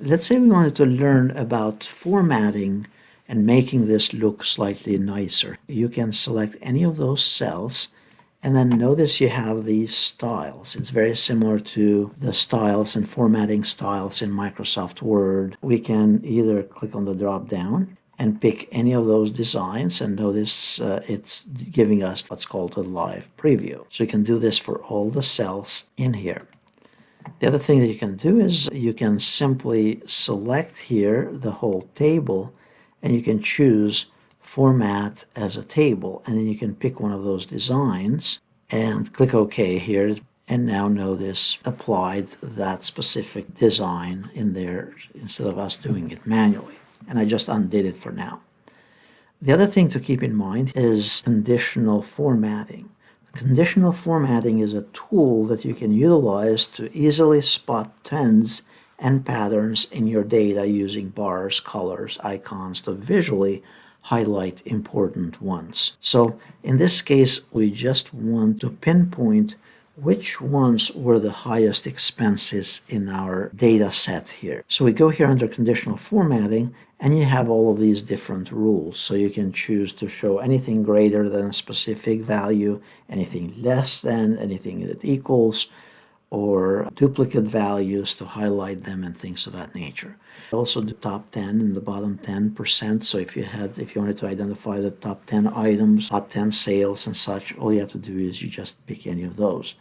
Let's say we wanted to learn about formatting and making this look slightly nicer. You can select any of those cells, and then notice you have these styles. It's very similar to the styles and formatting styles in Microsoft Word. We can either click on the drop down and pick any of those designs, and notice it's giving us what's called a live preview. So you can do this for all the cells in here. The other thing that you can do is you can simply select here the whole table, and you can choose format as a table, and then you can pick one of those designs and click OK here, and now notice applied that specific design in there instead of us doing it manually. And I just undid it for now. The other thing to keep in mind is conditional formatting. Conditional formatting is a tool that you can utilize to easily spot trends and patterns in your data using bars, colors, icons to visually highlight important ones. So in this case, we just want to pinpoint which ones were the highest expenses in our data set here. So we go here under conditional formatting, and you have all of these different rules. So you can choose to show anything greater than a specific value, anything less than, anything that equals, or duplicate values to highlight them and things of that nature. Also the top 10 and the bottom 10%. So if you wanted to identify the top 10 items, top 10 sales and such, all you have to do is you just pick any of those.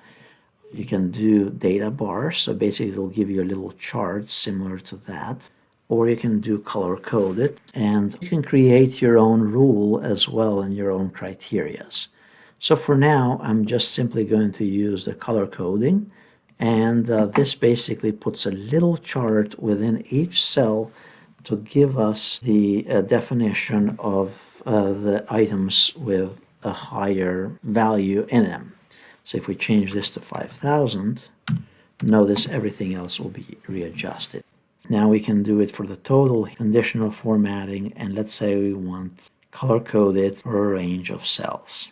You can do data bars, so basically it'll give you a little chart similar to that. Or you can do color coded, and you can create your own rule as well and your own criterias. So for now, I'm just simply going to use the color coding, and this basically puts a little chart within each cell to give us the definition of the items with a higher value in them. So if we change this to 5,000, notice everything else will be readjusted. Now we can do it for the total conditional formatting, and let's say we want color-coded for a range of cells.